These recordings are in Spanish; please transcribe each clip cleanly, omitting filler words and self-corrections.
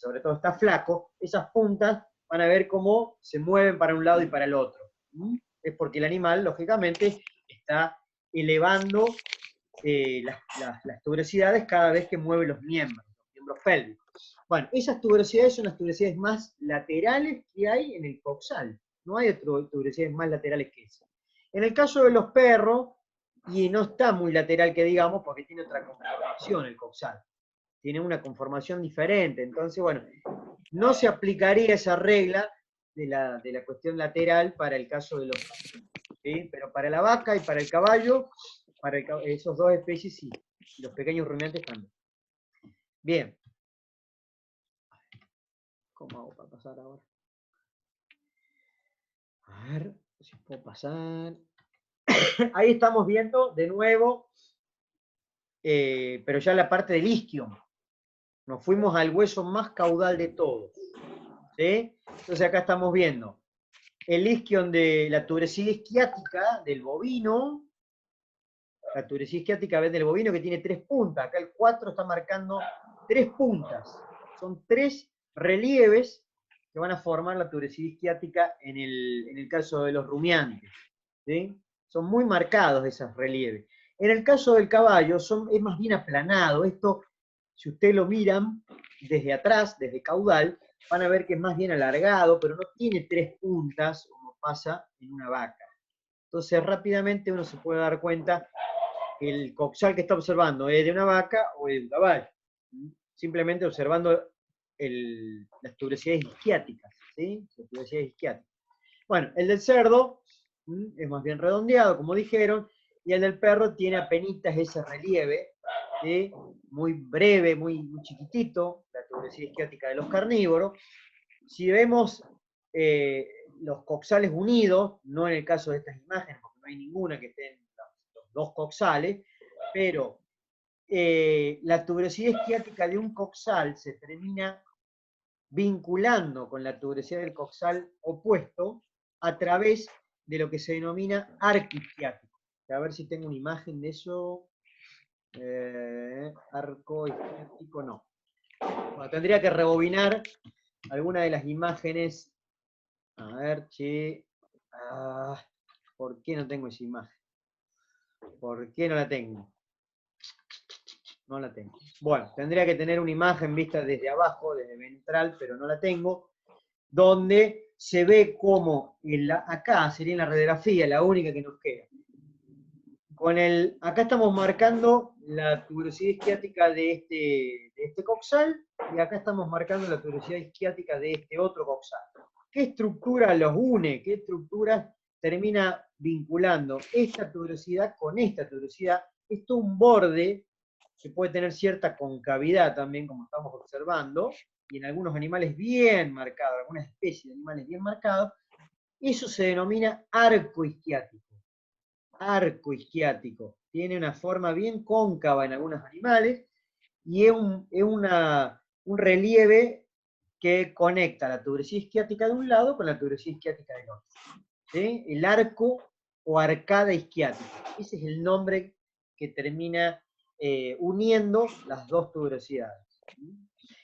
sobre todo está flaco, esas puntas van a ver cómo se mueven para un lado y para el otro. Es porque el animal, lógicamente, está elevando las tuberosidades cada vez que mueve los miembros pélvicos. Bueno, esas tuberosidades son las tuberosidades más laterales que hay en el coxal. No hay tuberosidades más laterales que esas. En el caso de los perros, y no está muy lateral que digamos, porque tiene otra conformación el coxal. Tiene una conformación diferente. Entonces, bueno, no se aplicaría esa regla de la cuestión lateral para el caso de los perros. ¿Sí? Pero para la vaca y para el caballo, para esos dos especies sí. Y los pequeños rumiantes también. Bien. ¿Cómo hago para pasar ahora? A ver si puedo pasar. Ahí estamos viendo de nuevo, pero ya la parte del isquion. Nos fuimos al hueso más caudal de todos. ¿Sí? Entonces acá estamos viendo el isquion de la tuberosidad isquiática del bovino. La tuberosidad isquiática del bovino que tiene 3 puntas. Acá el 4 está marcando 3 puntas. Son 3 relieves que van a formar la tuberosidad isquiática en el caso de los rumiantes. ¿Sí? Son muy marcados esos relieves. En el caso del caballo es más bien aplanado. Esto, si ustedes lo miran desde atrás, desde caudal, van a ver que es más bien alargado, pero no tiene 3 puntas como pasa en una vaca. Entonces rápidamente uno se puede dar cuenta que el coxal que está observando es de una vaca o de un caballo. Simplemente observando las tuberosidades isquiáticas. ¿Sí? Las tuberosidades isquiáticas. Bueno, el del cerdo es más bien redondeado, como dijeron, y el del perro tiene apenitas ese relieve, ¿sí? Muy breve, muy chiquitito, la tuberosidad isquiática de los carnívoros. Si vemos los coxales unidos, no en el caso de estas imágenes, porque no hay ninguna que estén los dos coxales, pero la tuberosidad isquiática de un coxal se termina vinculando con la tuberosidad del coxal opuesto a través de lo que se denomina arco isquiático. A ver si tengo una imagen de eso. Arco isquiático no. Bueno, tendría que rebobinar alguna de las imágenes. A ver, che. ¿Por qué no tengo esa imagen? ¿Por qué no la tengo? No la tengo. Bueno, tendría que tener una imagen vista desde abajo, desde ventral, pero no la tengo, donde se ve como acá sería en la radiografía, la única que nos queda. Acá estamos marcando la tuberosidad isquiática de este coxal, y acá estamos marcando la tuberosidad isquiática de este otro coxal. ¿Qué estructura los une? ¿Qué estructura termina vinculando esta tuberosidad con esta tuberosidad? Esto es un borde que puede tener cierta concavidad también, como estamos observando, y en algunos animales bien marcados, algunas especies de animales bien marcados. Eso se denomina arco isquiático. Arco isquiático. Tiene una forma bien cóncava en algunos animales y es un relieve que conecta la tuberosidad isquiática de un lado con la tuberosidad isquiática del otro. ¿Sí? El arco o arcada isquiática. Ese es el nombre que termina uniendo las dos tuberosidades.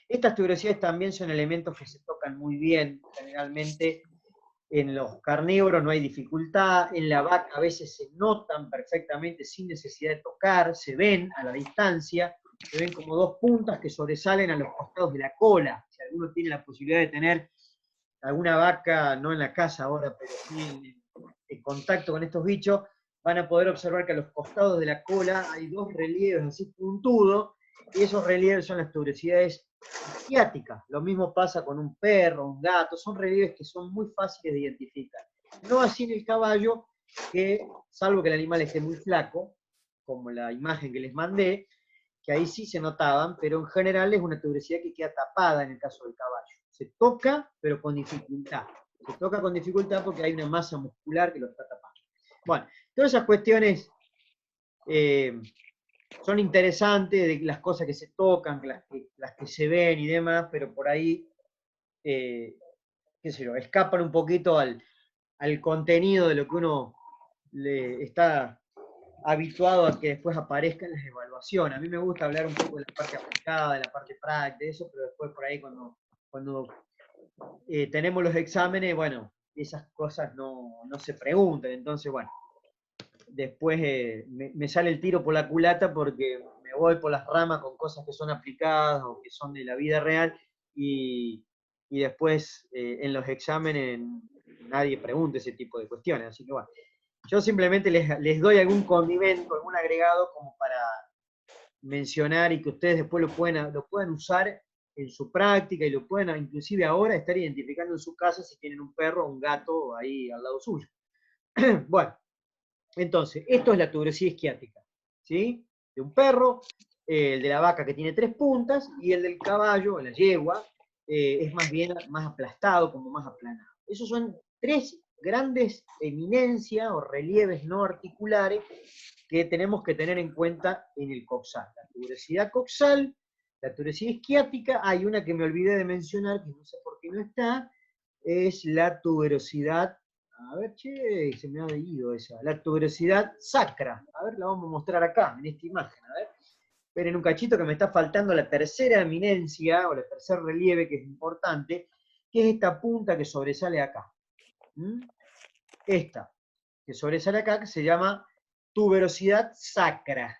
Estas tuberosidades también son elementos que se tocan muy bien, generalmente en los carnívoros no hay dificultad, en la vaca a veces se notan perfectamente sin necesidad de tocar, se ven a la distancia, se ven como dos puntas que sobresalen a los costados de la cola. Si alguno tiene la posibilidad de tener alguna vaca, no en la casa ahora, pero sí en contacto con estos bichos, van a poder observar que a los costados de la cola hay dos relieves así puntudos, y esos relieves son las tuberosidades isquiáticas. Lo mismo pasa con un perro, un gato, son relieves que son muy fáciles de identificar. No así en el caballo, que salvo que el animal esté muy flaco, como la imagen que les mandé, que ahí sí se notaban, pero en general es una tuberosidad que queda tapada en el caso del caballo. Se toca, pero con dificultad. Se toca con dificultad porque hay una masa muscular que lo está tapando. Bueno, todas esas cuestiones son interesantes, de las cosas que se tocan, las que se ven y demás, pero por ahí, qué sé yo, escapan un poquito al contenido de lo que uno le está habituado a que después aparezca en las evaluaciones. A mí me gusta hablar un poco de la parte aplicada, de la parte práctica, de eso, pero después por ahí cuando cuando tenemos los exámenes, bueno, esas cosas no se preguntan, entonces, bueno, después me sale el tiro por la culata porque me voy por las ramas con cosas que son aplicadas o que son de la vida real y después en los exámenes nadie pregunta ese tipo de cuestiones. Así que bueno, yo simplemente les doy algún condimento, algún agregado como para mencionar y que ustedes después lo puedan usar en su práctica y lo puedan inclusive ahora estar identificando en su casa si tienen un perro o un gato ahí al lado suyo. Bueno, entonces, esto es la tuberosidad isquiática, ¿sí? De un perro, el de la vaca que tiene 3 puntas, y el del caballo, la yegua, es más bien más aplastado, como más aplanado. Esos son 3 grandes eminencias o relieves no articulares que tenemos que tener en cuenta en el coxal. La tuberosidad coxal, la tuberosidad isquiática, hay una que me olvidé de mencionar, que no sé por qué no está, es la tuberosidad. A ver, che, se me ha ido esa. La tuberosidad sacra. A ver, la vamos a mostrar acá, en esta imagen. A ver. Esperen un cachito que me está faltando la tercera eminencia, o el tercer relieve, que es importante, que es esta punta que sobresale acá. Esta, que sobresale acá, que se llama tuberosidad sacra.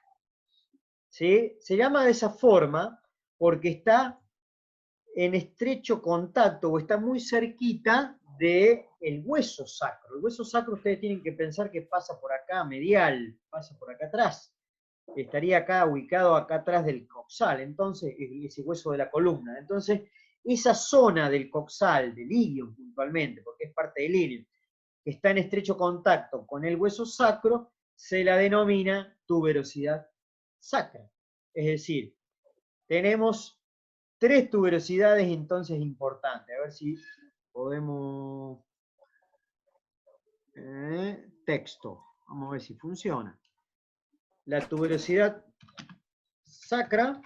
¿Sí? Se llama de esa forma porque está en estrecho contacto o está muy cerquita del hueso sacro. El hueso sacro ustedes tienen que pensar que pasa por acá, medial, pasa por acá atrás. Estaría acá, ubicado acá atrás del coxal, entonces, ese hueso de la columna. Entonces, esa zona del coxal, del ilium puntualmente, porque es parte del ilium, que está en estrecho contacto con el hueso sacro, se la denomina tuberosidad sacra. Es decir, tenemos 3 tuberosidades entonces importantes. A ver si podemos... texto. Vamos a ver si funciona. La tuberosidad sacra.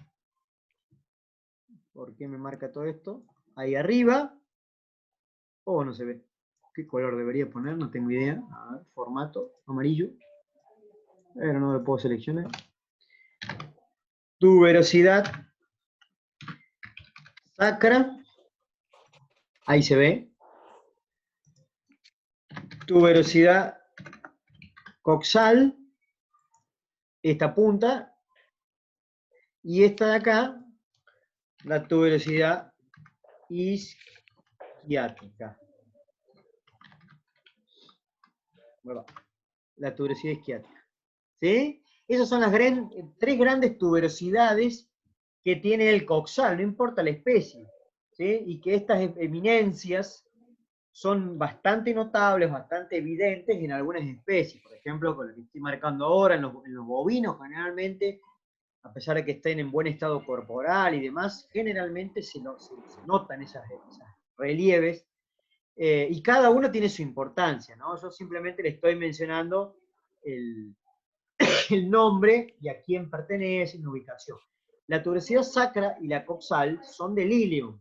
¿Por qué me marca todo esto? Ahí arriba. Oh, no se ve. ¿Qué color debería poner? No tengo idea. A ver, formato, amarillo. Pero no lo puedo seleccionar. Tuberosidad sacra. Ahí se ve. Tuberosidad coxal. Esta punta. Y esta de acá, la tuberosidad isquiática. Bueno, la tuberosidad isquiática. ¿Sí? Esas son las 3 grandes tuberosidades que tiene el coxal, no importa la especie. ¿Sí? Y que estas eminencias son bastante notables, bastante evidentes en algunas especies. Por ejemplo, con lo que estoy marcando ahora, en los bovinos generalmente, a pesar de que estén en buen estado corporal y demás, generalmente se notan esas relieves, y cada uno tiene su importancia, ¿no? Yo simplemente le estoy mencionando el, el nombre y a quién pertenece, la ubicación. La tuberosidad sacra y la coxal son del ilium,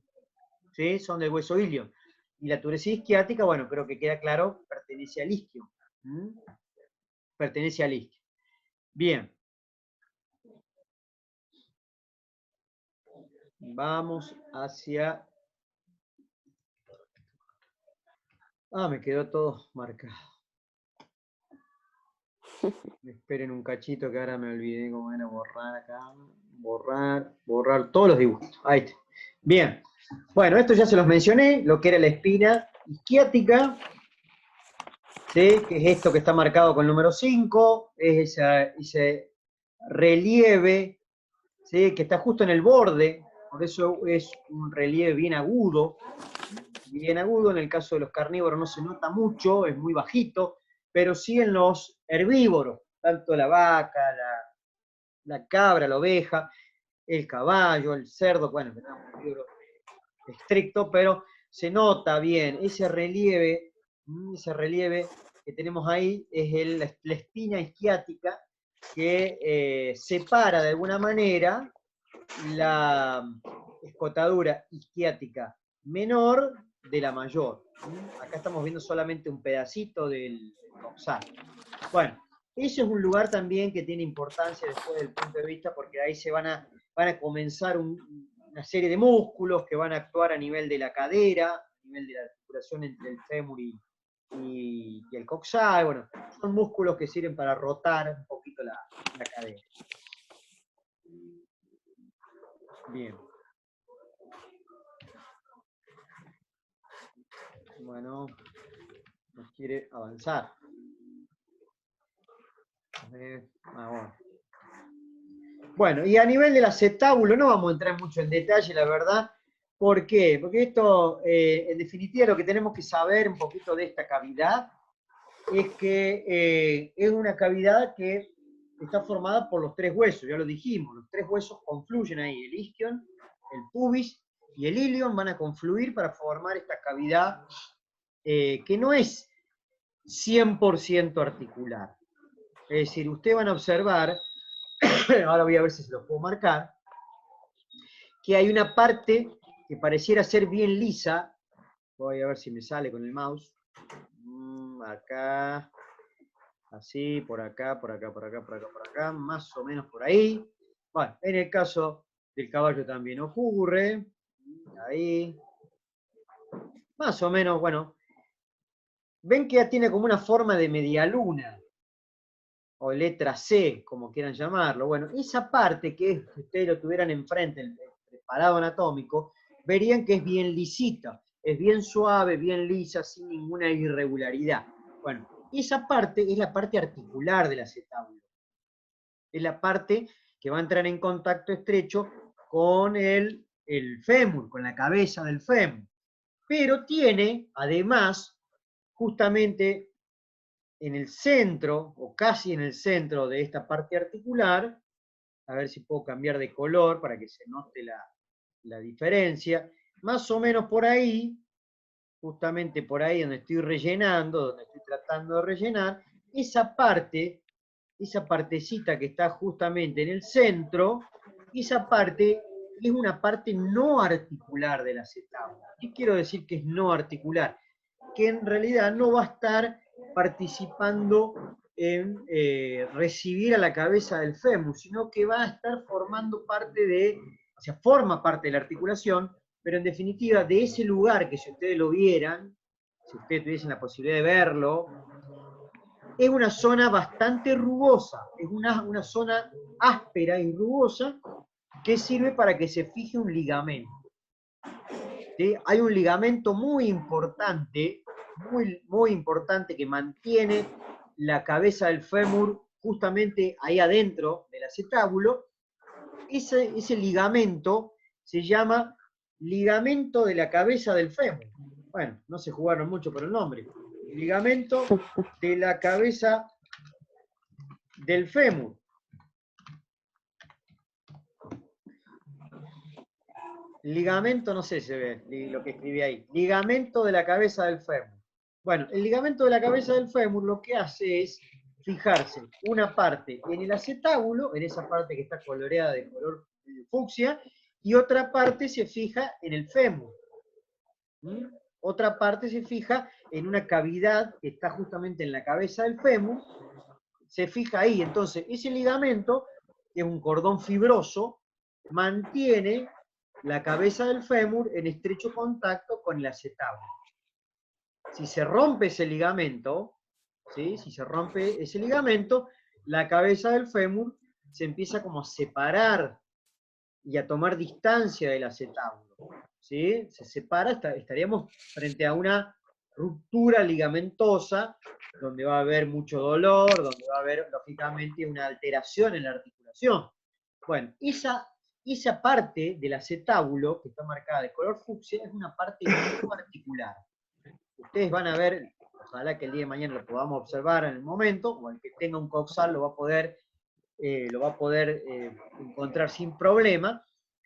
¿sí? Son del hueso ilium. Y la tuberosidad isquiática, bueno, creo que queda claro, pertenece al isquio. Pertenece al isquio. Bien. Vamos hacia... Ah, me quedó todo marcado. Esperen un cachito que ahora me olvidé cómo era borrar acá. Borrar todos los dibujos. Ahí está. Bien. Bueno, esto ya se los mencioné, lo que era la espina isquiática, ¿sí? Que es esto que está marcado con el número 5, es ese relieve, ¿sí? Que está justo en el borde, por eso es un relieve bien agudo. Bien agudo, en el caso de los carnívoros no se nota mucho, es muy bajito, pero sí en los herbívoros, tanto la vaca, la cabra, la oveja, el caballo, el cerdo, bueno, tenemos un libro estricto, pero se nota bien ese relieve que tenemos ahí, es la espina isquiática que separa de alguna manera la escotadura isquiática menor de la mayor. Acá estamos viendo solamente un pedacito del coxal. Bueno, ese es un lugar también que tiene importancia después del punto de vista, porque ahí se van a comenzar una serie de músculos que van a actuar a nivel de la cadera, a nivel de la articulación entre el fémur y el coxal. Bueno, son músculos que sirven para rotar un poquito la cadera. Bien. Bueno, nos quiere avanzar. Bueno, y a nivel del acetábulo no vamos a entrar mucho en detalle, la verdad. ¿Por qué? Porque esto, en definitiva, lo que tenemos que saber un poquito de esta cavidad es que es una cavidad que está formada por los tres huesos, ya lo dijimos, los tres huesos confluyen ahí, el isquion, el pubis y el ilion van a confluir para formar esta cavidad que no es 100% articular. Es decir, ustedes van a observar, ahora voy a ver si se lo puedo marcar, que hay una parte que pareciera ser bien lisa, voy a ver si me sale con el mouse, acá, así, por acá, por acá, por acá, por acá, por acá, más o menos por ahí. Bueno, en el caso del caballo también ocurre, ahí, más o menos, bueno, ven que ya tiene como una forma de medialuna, o letra C, como quieran llamarlo. Bueno, esa parte que es, si ustedes lo tuvieran enfrente, el preparado anatómico, verían que es bien lisita, es bien suave, bien lisa, sin ninguna irregularidad. Bueno, esa parte es la parte articular del acetábulo. Es la parte que va a entrar en contacto estrecho con el fémur, con la cabeza del fémur. Pero tiene, además, justamente en el centro, o casi en el centro de esta parte articular, a ver si puedo cambiar de color para que se note la diferencia, más o menos por ahí, justamente por ahí donde estoy rellenando, donde estoy tratando de rellenar, esa parte, esa partecita que está justamente en el centro, esa parte es una parte no articular del acetábulo. ¿Qué quiero decir que es no articular? Que en realidad no va a estar participando en recibir a la cabeza del fémur, sino que va a estar formando parte de, o sea, forma parte de la articulación, pero en definitiva de ese lugar que si ustedes lo vieran, si ustedes tuviesen la posibilidad de verlo, es una zona bastante rugosa, es una zona áspera y rugosa que sirve para que se fije un ligamento. ¿Sí? Hay un ligamento muy importante, muy importante, que mantiene la cabeza del fémur justamente ahí adentro del acetábulo. Ese ligamento se llama ligamento de la cabeza del fémur. Bueno, no se jugaron mucho por el nombre. Ligamento de la cabeza del fémur. Ligamento, no sé si se ve lo que escribí ahí. Ligamento de la cabeza del fémur. Bueno, el ligamento de la cabeza del fémur lo que hace es fijarse una parte en el acetábulo, en esa parte que está coloreada de color fucsia, y otra parte se fija en el fémur. Otra parte se fija en una cavidad que está justamente en la cabeza del fémur, se fija ahí. Entonces, ese ligamento, que es un cordón fibroso, mantiene la cabeza del fémur en estrecho contacto con el acetábulo. Si se rompe ese ligamento, ¿sí? Si se rompe ese ligamento, la cabeza del fémur se empieza como a separar y a tomar distancia del acetábulo. ¿Sí? Se separa, estaríamos frente a una ruptura ligamentosa, donde va a haber mucho dolor, donde va a haber, lógicamente, una alteración en la articulación. Bueno, esa parte del acetábulo, que está marcada de color fucsia, es una parte no articular. Ustedes van a ver, ojalá que el día de mañana lo podamos observar en el momento, o el que tenga un coxal lo va a poder encontrar sin problema,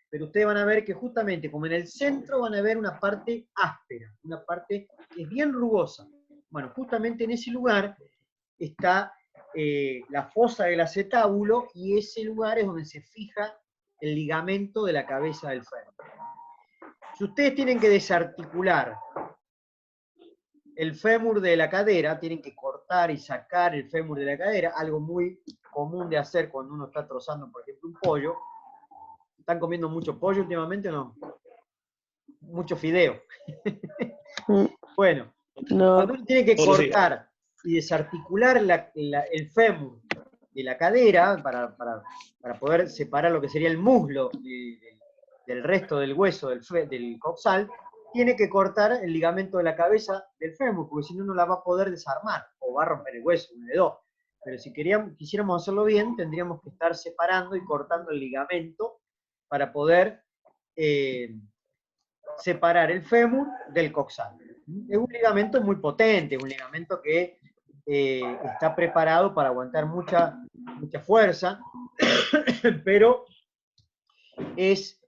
pero ustedes van a ver que justamente como en el centro van a ver una parte áspera, una parte que es bien rugosa. Bueno, justamente en ese lugar está la fosa del acetábulo, y ese lugar es donde se fija el ligamento de la cabeza del fémur. Si ustedes tienen que desarticular el fémur de la cadera, tienen que cortar y sacar el fémur de la cadera, algo muy común de hacer cuando uno está trozando, por ejemplo, un pollo. ¿Están comiendo mucho pollo últimamente o no? Mucho fideo. Bueno, No, cuando uno tiene que Todos los días. cortar y desarticular el fémur de la cadera para poder separar lo que sería el muslo del resto del hueso del coxal, tiene que cortar el ligamento de la cabeza del fémur, porque si no, no la va a poder desarmar o va a romper el hueso, uno de dos. Pero si quisiéramos hacerlo bien, tendríamos que estar separando y cortando el ligamento para poder separar el fémur del coxal. Es un ligamento muy potente, un ligamento que está preparado para aguantar mucha fuerza, pero es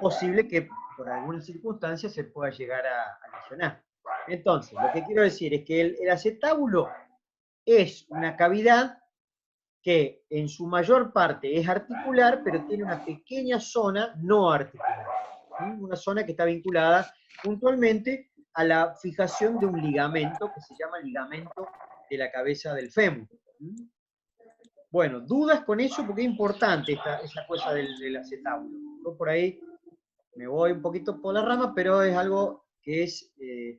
posible que por algunas circunstancias se pueda llegar a lesionar. Entonces, lo que quiero decir es que el acetábulo es una cavidad que en su mayor parte es articular, pero tiene una pequeña zona no articular. Una zona que está vinculada puntualmente a la fijación de un ligamento que se llama ligamento de la cabeza del fémur. Bueno, dudas con eso porque es importante esa cosa del acetábulo. Yo por ahí me voy un poquito por la rama, pero es algo que es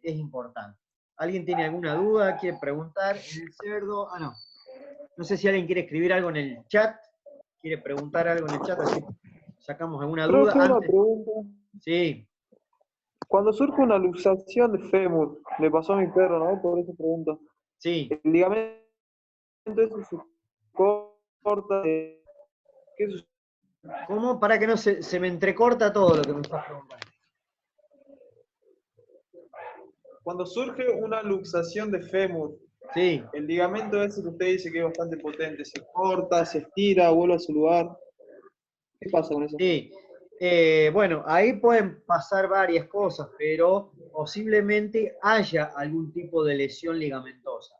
importante. ¿Alguien tiene alguna duda? ¿Quiere preguntar? ¿En el cerdo? No. No sé si alguien quiere escribir algo en el chat. ¿Quiere preguntar algo en el chat? Así sacamos alguna duda. profe, una Antes. pregunta. Sí. Cuando surge una luxación de fémur, le pasó a mi perro, ¿no? Por eso pregunto. Sí. El ligamento ese se corta. ¿Qué sucede? ¿Cómo? Para que no se me entrecorta todo lo que me estás preguntando. Cuando surge una luxación de fémur, Sí. el ligamento ese que usted dice que es bastante potente, se corta, se estira, vuelve a su lugar. ¿Qué pasa con eso? Sí. Bueno, ahí pueden pasar varias cosas, pero posiblemente haya algún tipo de lesión ligamentosa.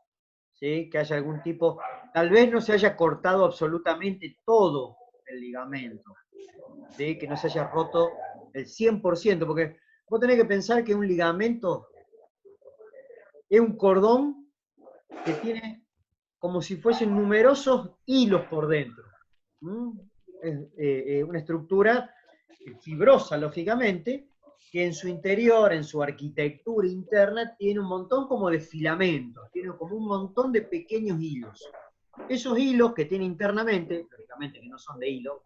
¿Sí? Que haya algún tipo, tal vez no se haya cortado absolutamente todo el ligamento, ¿sí? Que no se haya roto el 100%, porque vos tenés que pensar que un ligamento es un cordón que tiene como si fuesen numerosos hilos por dentro. Es una estructura fibrosa, lógicamente, que en su interior, en su arquitectura interna, tiene un montón como de filamentos, tiene como un montón de pequeños hilos. Esos hilos que tiene internamente, lógicamente que no son de hilo,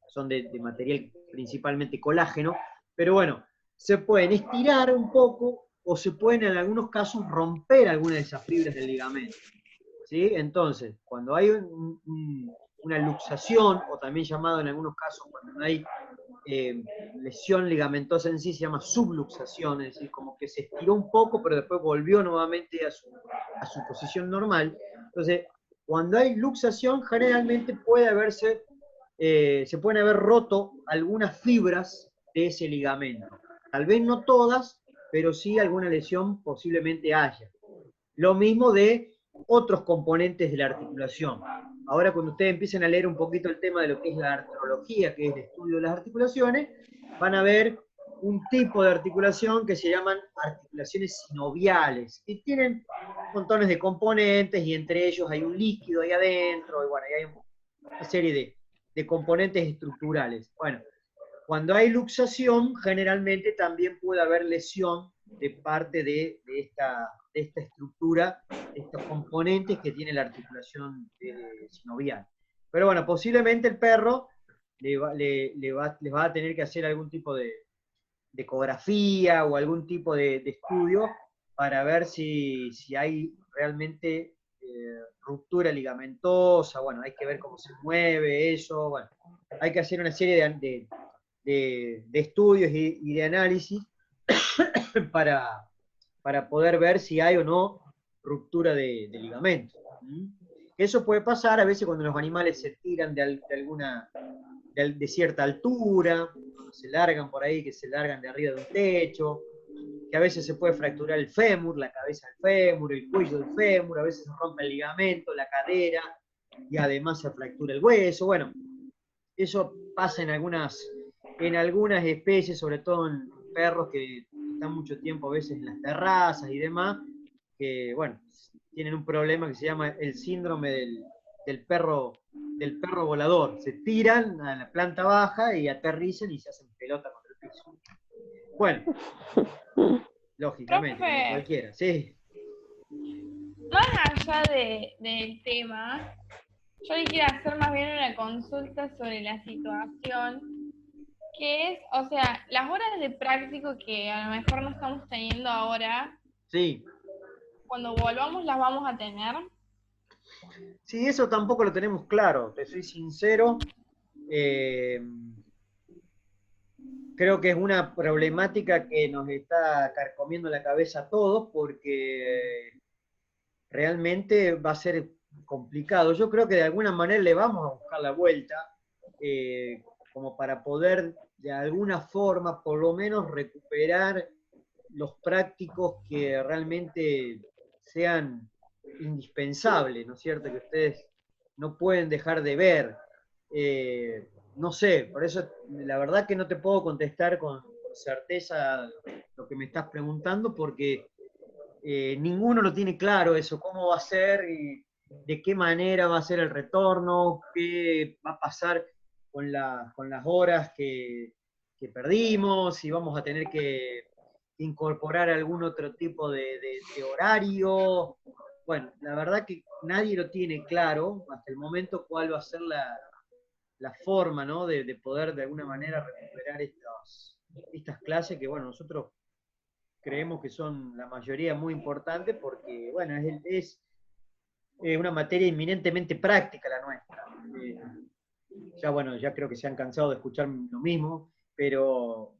son de material principalmente colágeno, pero bueno, se pueden estirar un poco o se pueden en algunos casos romper algunas de esas fibras del ligamento. ¿Sí? Entonces, cuando hay una luxación, o también llamado en algunos casos cuando no hay lesión ligamentosa en sí, se llama subluxación, es decir, como que se estiró un poco, pero después volvió nuevamente a su posición normal. Entonces, cuando hay luxación, generalmente se pueden haber roto algunas fibras de ese ligamento. Tal vez no todas, pero sí alguna lesión posiblemente haya. Lo mismo de otros componentes de la articulación. Ahora cuando ustedes empiecen a leer un poquito el tema de lo que es la artrología, que es el estudio de las articulaciones, van a ver un tipo de articulación que se llaman articulaciones sinoviales, que tienen montones de componentes y entre ellos hay un líquido ahí adentro, y bueno, hay una serie de componentes estructurales. Bueno, cuando hay luxación, generalmente también puede haber lesión de parte de esta estructura, de estos componentes que tiene la articulación sinovial. Pero bueno, posiblemente el perro les va a tener que hacer algún tipo de ecografía o algún tipo de estudio para ver si hay realmente ruptura ligamentosa. Bueno, hay que ver cómo se mueve eso. Bueno, hay que hacer una serie de estudios y de análisis para poder ver si hay o no ruptura de ligamento. Eso puede pasar a veces cuando los animales se tiran de cierta altura, cuando se largan por ahí, que se largan de arriba de un techo, que a veces se puede fracturar el fémur, la cabeza del fémur, el cuello del fémur, a veces se rompe el ligamento, la cadera, y además se fractura el hueso. Bueno, eso pasa en algunas especies, sobre todo en perros que están mucho tiempo a veces en las terrazas y demás, que, bueno, tienen un problema que se llama el síndrome del perro del perro volador. Se tiran a la planta baja y aterrizan y se hacen pelota contra el piso. Bueno, lógicamente, como Profe, cualquiera, sí. más allá del tema, yo le quiero hacer más bien una consulta sobre la situación, que es, o sea, las horas de práctico que a lo mejor no estamos teniendo ahora, Sí, cuando volvamos las vamos a tener. sí, eso tampoco lo tenemos claro, te soy sincero. Eh, Creo que es una problemática que nos está carcomiendo la cabeza a todos porque realmente va a ser complicado. Yo creo que de alguna manera le vamos a buscar la vuelta, como para poder de alguna forma por lo menos recuperar los prácticos que realmente sean indispensables, ¿no es cierto? Que ustedes no pueden dejar de ver. No sé, por eso la verdad que no te puedo contestar con certeza lo que me estás preguntando, porque ninguno lo tiene claro eso, cómo va a ser, y de qué manera va a ser el retorno, qué va a pasar con las horas que perdimos, si vamos a tener que incorporar algún otro tipo de horario. Bueno, la verdad que nadie lo tiene claro hasta el momento cuál va a ser la forma, ¿no? De poder de alguna manera recuperar estas clases que, bueno, nosotros creemos que son la mayoría muy importantes porque, bueno, es una materia inminentemente práctica la nuestra. Ya, bueno, ya creo que se han cansado de escuchar lo mismo, pero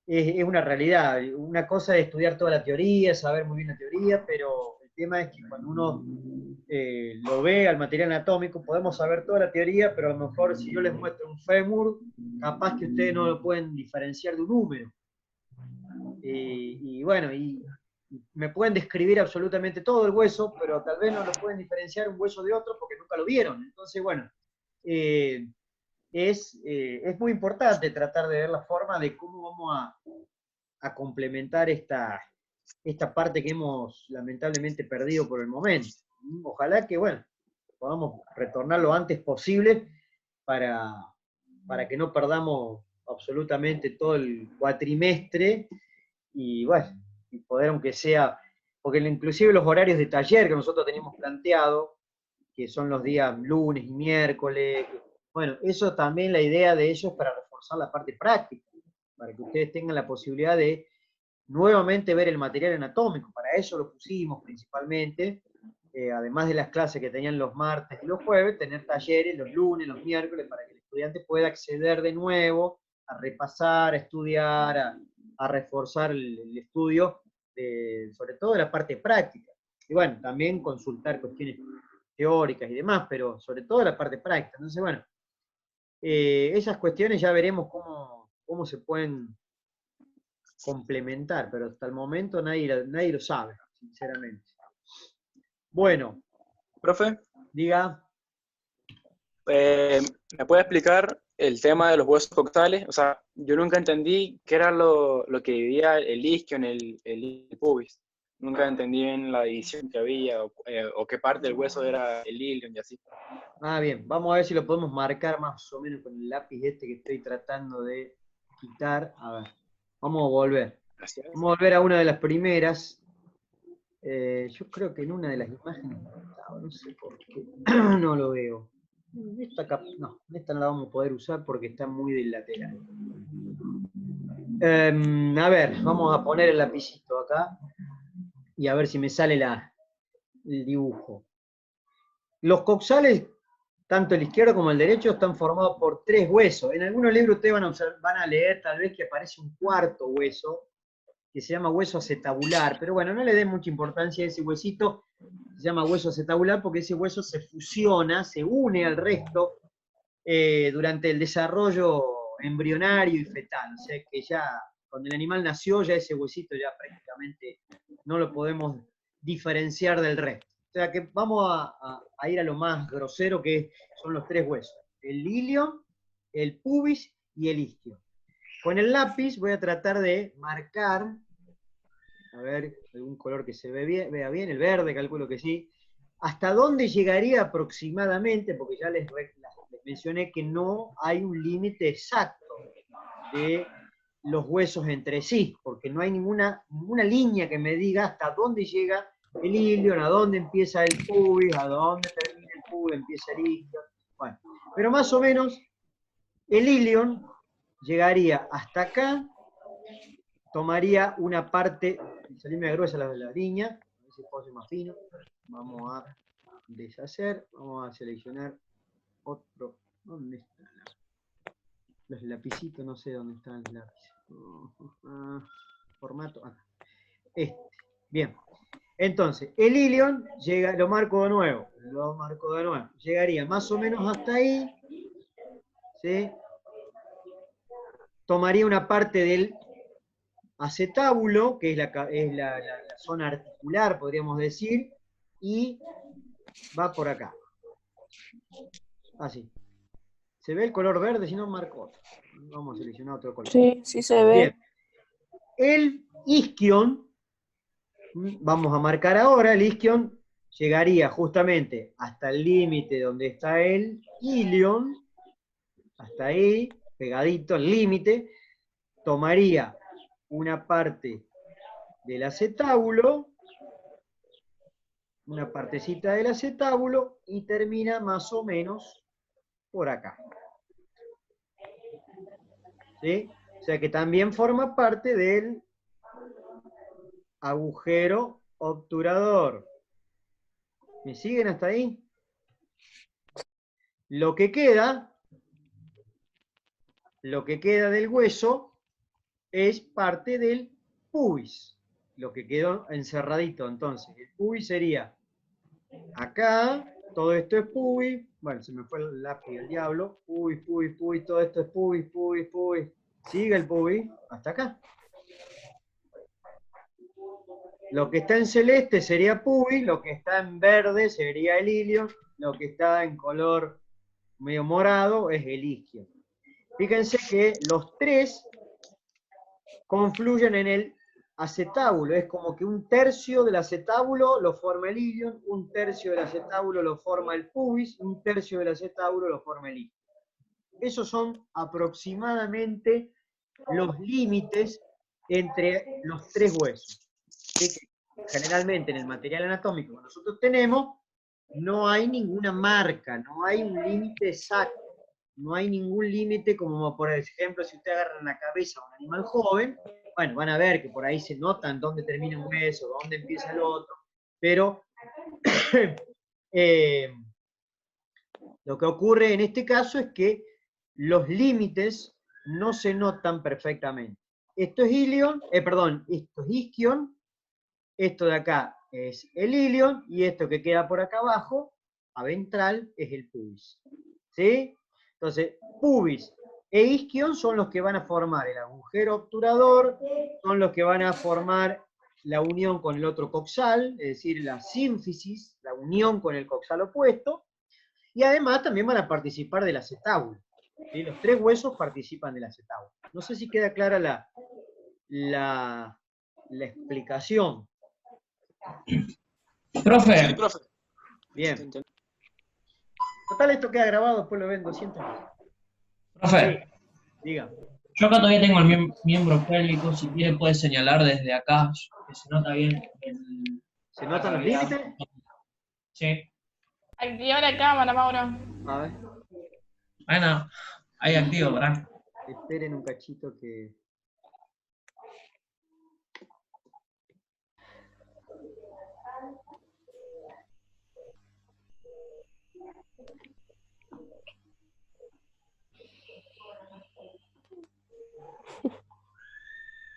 es una realidad. Una cosa es estudiar toda la teoría, saber muy bien la teoría, pero el tema es que cuando uno lo ve al material anatómico, podemos saber toda la teoría, pero a lo mejor si yo les muestro un fémur, capaz que ustedes no lo pueden diferenciar de un número. Y bueno, y me pueden describir absolutamente todo el hueso, pero tal vez no lo pueden diferenciar un hueso de otro porque nunca lo vieron. Entonces, bueno, eh, es muy importante tratar de ver la forma de cómo vamos a complementar esta parte que hemos lamentablemente perdido por el momento. Ojalá que, bueno, podamos retornar lo antes posible para, para que no perdamos absolutamente todo el cuatrimestre y, bueno, y poder aunque sea, porque inclusive los horarios de taller que nosotros teníamos planteado, que son los días lunes y miércoles, bueno, eso también la idea de ellos para reforzar la parte práctica, para que ustedes tengan la posibilidad de nuevamente ver el material anatómico, para eso lo pusimos principalmente, además de las clases que tenían los martes y los jueves, tener talleres los lunes, los miércoles, para que el estudiante pueda acceder de nuevo a repasar, a estudiar, a reforzar el estudio, sobre todo de la parte práctica. Y bueno, también consultar cuestiones teóricas y demás, pero sobre todo la parte práctica. Entonces, bueno, esas cuestiones ya veremos cómo se pueden complementar, pero hasta el momento nadie lo sabe, sinceramente. Bueno, Profe, diga. ¿me puede explicar el tema de los huesos coxales? O sea, yo nunca entendí qué era lo que dividía el isquio en el pubis. Nunca entendí bien la división que había o qué parte del hueso era el ilion y así. Ah, bien, vamos a ver si lo podemos marcar más o menos con el lápiz este que estoy tratando de quitar. A ver, vamos a volver. Gracias. Vamos a volver a una de las primeras. Yo creo que en una de las imágenes estaba, no sé por qué, no lo veo. No, esta no la vamos a poder usar porque está muy del lateral. A ver, vamos a poner el lapicito acá y a ver si me sale el dibujo. Los coxales, tanto el izquierdo como el derecho, están formados por 3 huesos. En algunos libros ustedes van a leer tal vez que aparece un cuarto hueso, que se llama hueso acetabular, pero bueno, no le den mucha importancia a ese huesito, se llama hueso acetabular porque ese hueso se fusiona, se une al resto durante el desarrollo embrionario y fetal, o sea que ya cuando el animal nació, ya ese huesito ya prácticamente no lo podemos diferenciar del resto. O sea que vamos a ir a lo más grosero, que son los 3 huesos: el ilion, el pubis y el isquio. Con el lápiz voy a tratar de marcar, a ver, algún color que se vea bien, el verde, calculo que sí, ¿Hasta dónde llegaría aproximadamente? Porque ya les mencioné que no hay un límite exacto de los huesos entre sí, porque no hay ninguna línea que me diga hasta dónde llega el ilion, a dónde empieza el pubis, a dónde termina el pubis, empieza el isquion. Bueno, pero más o menos el ilion llegaría hasta acá, tomaría una parte, salirme gruesa la línea, a ver si puedo ser más fino, vamos a deshacer, vamos a seleccionar otro, ¿dónde está? Los lapicitos, no sé dónde están los lápices. Formato, acá. Bien. Entonces, el ilion llega, lo marco de nuevo, llegaría más o menos hasta ahí, ¿sí? Tomaría una parte del acetábulo, que es la zona articular, podríamos decir, y va por acá. Así. ¿Se ve el color verde? Si no, marco otro. Vamos a seleccionar otro color. Sí, sí se ve. Bien. El isquion, vamos a marcar ahora, el isquion llegaría justamente hasta el límite donde está el ilion, hasta ahí, pegadito al límite, tomaría una parte del acetábulo, una partecita del acetábulo, y termina más o menos por acá. ¿Sí? O sea que también forma parte del agujero obturador. ¿Me siguen hasta ahí? Lo que queda del hueso es parte del pubis. Lo que quedó encerradito, entonces. El pubis sería acá, todo esto es pubis. Bueno, se me fue el lápiz del diablo. Pubis, pubis, pubis, todo esto es pubis, pubis, pubis. Sigue el pubis hasta acá. Lo que está en celeste sería pubis, lo que está en verde sería el ilion, lo que está en color medio morado es el isquion. Fíjense que los tres confluyen en el acetábulo, es como que un tercio del acetábulo lo forma el ilion, un tercio del acetábulo lo forma el pubis, un tercio del acetábulo lo forma el isquion. Esos son aproximadamente los límites entre los tres huesos. Generalmente en el material anatómico que nosotros tenemos, no hay ninguna marca, no hay un límite exacto, no hay ningún límite como, por ejemplo, si ustedes agarran la cabeza a un animal joven, bueno, van a ver que por ahí se notan dónde termina un hueso, dónde empieza el otro, pero lo que ocurre en este caso es que los límites no se notan perfectamente. Esto es ilion, esto es isquion, esto de acá es el ilion, y esto que queda por acá abajo, a ventral, es el pubis. ¿Sí? Entonces, pubis e isquion son los que van a formar el agujero obturador, son los que van a formar la unión con el otro coxal, es decir, la sínfisis, la unión con el coxal opuesto, y además también van a participar del acetábulo. ¿Sí? Los tres huesos participan del acetábulo. No sé si queda clara la explicación. Profe, Sí, profe. Bien. Total, esto queda grabado, después lo ven 200 veces. profe, Diga. yo acá todavía tengo el miembro pélvico, si quiere puede señalar desde acá, que se nota bien ¿Se notan los límites? Sí. Activa la cámara, Mauro. A ver, Bueno, ahí activo, ¿verdad? esperen un cachito que...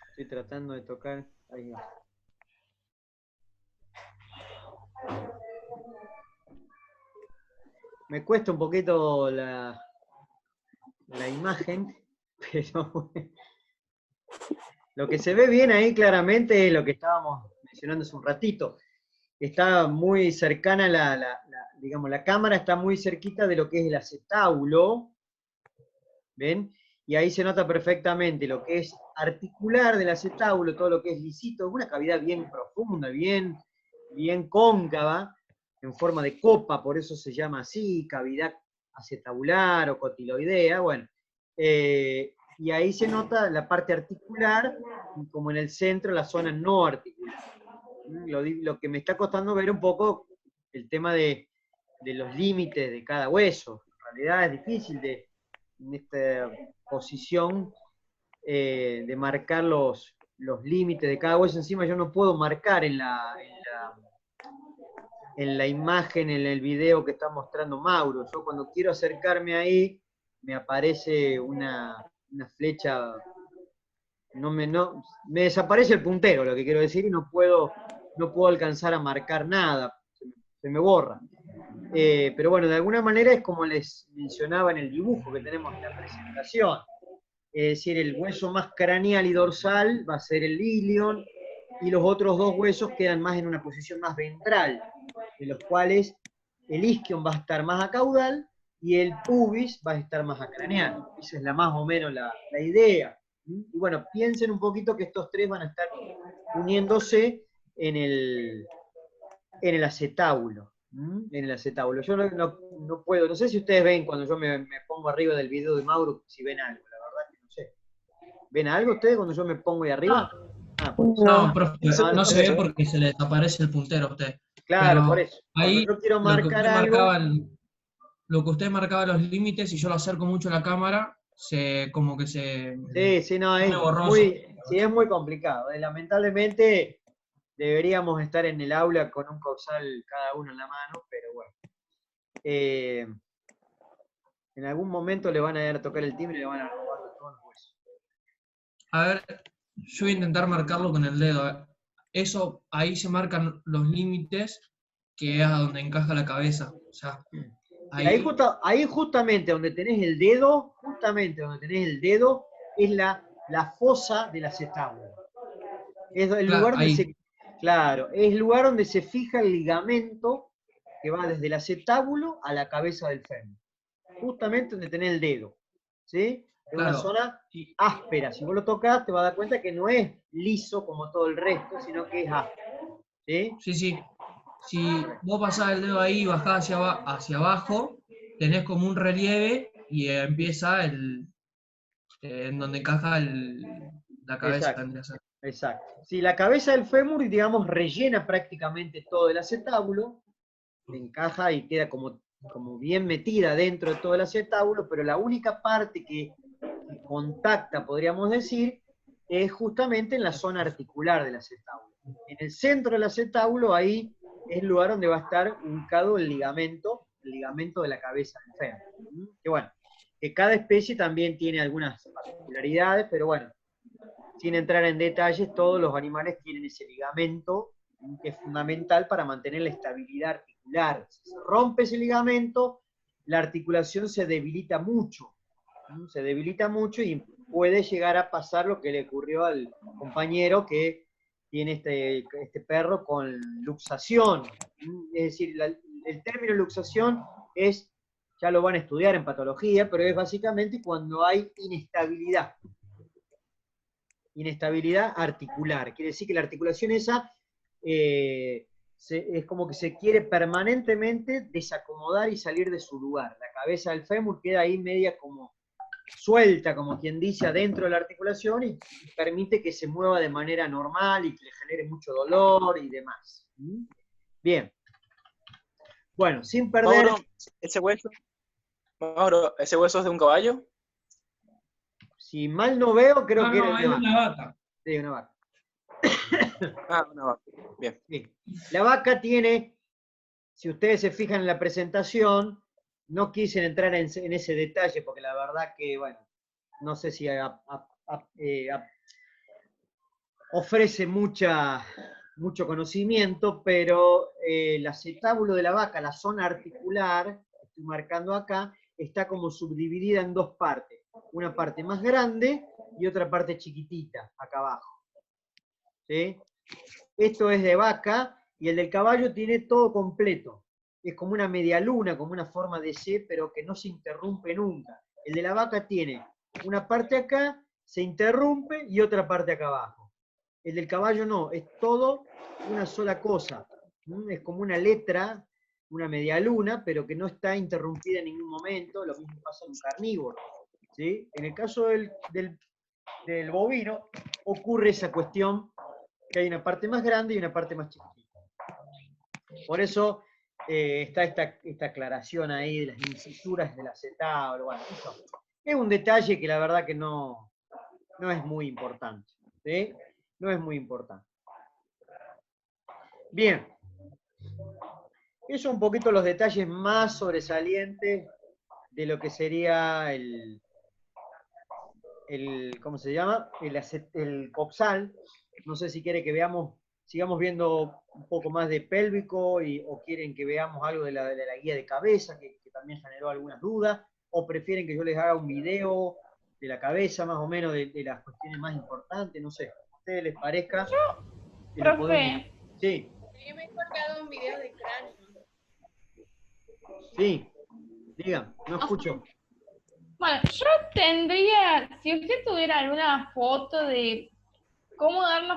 Estoy tratando de tocar... Ahí va. Me cuesta un poquito la imagen, pero lo que se ve bien ahí claramente es lo que estábamos mencionando hace un ratito. Está muy cercana, digamos, la cámara está muy cerquita de lo que es el acetábulo, ¿ven? Y ahí se nota perfectamente lo que es articular del acetábulo, todo lo que es lisito, una cavidad bien profunda, bien cóncava, en forma de copa, por eso se llama así, cavidad acetabular o cotiloidea, bueno, y ahí se nota la parte articular, como en el centro, la zona no articular. Lo que me está costando ver un poco el tema de los límites de cada hueso. En realidad es difícil en esta posición de marcar los límites de cada hueso. Encima yo no puedo marcar en la imagen, en el video que está mostrando Mauro. Yo cuando quiero acercarme ahí, me aparece una flecha, me desaparece el puntero, lo que quiero decir, y no puedo alcanzar a marcar nada, se me borra. Pero bueno, de alguna manera es como les mencionaba en el dibujo que tenemos en la presentación. Es decir, el hueso más craneal y dorsal va a ser el ilion, y los otros dos huesos quedan más en una posición más ventral, de los cuales el isquion va a estar más a caudal y el pubis va a estar más a craneal. Esa es más o menos la idea. Y bueno, piensen un poquito que estos tres van a estar uniéndose en el acetábulo. En el acetábulo. Yo no puedo, no sé si ustedes ven cuando yo me pongo arriba del video de Mauro, si ven algo, la verdad que no sé. ¿Ven algo ustedes cuando yo me pongo ahí arriba? No, profe, no se ve porque se le desaparece el puntero a usted. Claro, Pero por eso. ahí Cuando yo quiero lo que marcar usted algo, marcaba, lo que usted marcaba los límites, y yo lo acerco mucho a la cámara, como que se sí, no, pone borroso. es muy complicado. Lamentablemente deberíamos estar en el aula con un coxal cada uno en la mano, pero bueno. En algún momento le van a ir a tocar el timbre y le van a robar todos los huesos. A ver, yo voy a intentar marcarlo con el dedo. Eso, ahí se marcan los límites, que es a donde encaja la cabeza. O sea, Ahí justamente donde tenés el dedo, es la fosa del acetábulo. Es el lugar donde es el lugar donde se fija el ligamento que va desde el acetábulo a la cabeza del fémur. Justamente donde tenés el dedo. ¿Sí? Es una zona áspera. Si vos lo tocás, te vas a dar cuenta que no es liso como todo el resto, sino que es áspero. ¿Sí? Sí. Si vos pasás el dedo ahí y bajás hacia abajo, tenés como un relieve y empieza en donde encaja la cabeza. Exacto. Si la cabeza del fémur, digamos, rellena prácticamente todo el acetábulo, encaja y queda como bien metida dentro de todo el acetábulo, pero la única parte que contacta, podríamos decir, es justamente en la zona articular del acetábulo. En el centro del acetábulo, ahí es el lugar donde va a estar ubicado el ligamento de la cabeza del fémur. Que bueno, que cada especie también tiene algunas particularidades, pero bueno, sin entrar en detalles, todos los animales tienen ese ligamento que es fundamental para mantener la estabilidad articular. Si se rompe ese ligamento, la articulación se debilita mucho. Y puede llegar a pasar lo que le ocurrió al compañero que tiene este perro con luxación. Es decir, el término luxación es, ya lo van a estudiar en patología, pero es básicamente cuando hay inestabilidad articular. Quiere decir que la articulación esa es como que se quiere permanentemente desacomodar y salir de su lugar. La cabeza del fémur queda ahí media como suelta, como quien dice, adentro de la articulación y permite que se mueva de manera normal y que le genere mucho dolor y demás. Bien. Bueno, sin perder... Mauro, ¿ese hueso es de un caballo? Si mal no veo, creo que era es una vaca. Sí, una vaca. Una vaca. Bien. Sí. La vaca tiene, si ustedes se fijan en la presentación, no quise entrar en ese detalle porque la verdad que, bueno, no sé si ofrece mucho conocimiento, pero el acetábulo de la vaca, la zona articular, estoy marcando acá, está como subdividida en dos partes. Una parte más grande y otra parte chiquitita, acá abajo. ¿Sí? Esto es de vaca y el del caballo tiene todo completo. Es como una media luna, como una forma de C, pero que no se interrumpe nunca. El de la vaca tiene una parte acá, se interrumpe y otra parte acá abajo. El del caballo no, es todo una sola cosa. Es como una letra una media luna, pero que no está interrumpida en ningún momento. Lo mismo pasa en un carnívoro, ¿sí? En el caso del bovino ocurre esa cuestión que hay una parte más grande y una parte más chiquitita. Por eso está esta aclaración ahí de las incisuras del acetábulo. Bueno, eso es un detalle que la verdad que no es muy importante, ¿sí? No es muy importante. Bien. Esos son un poquito los detalles más sobresalientes de lo que sería ¿cómo se llama? El coxal. No sé si quiere que sigamos viendo un poco más de pélvico o quieren que veamos algo de la guía de cabeza, que también generó algunas dudas, o prefieren que yo les haga un video de la cabeza, más o menos, de las cuestiones más importantes, no sé. ¿A ustedes les parezca? Que lo podemos... Profe, Sí, Sería mejor que haga un video de cráneo. sí, digan, no escucho. bueno, yo tendría, si usted tuviera alguna foto de cómo darnos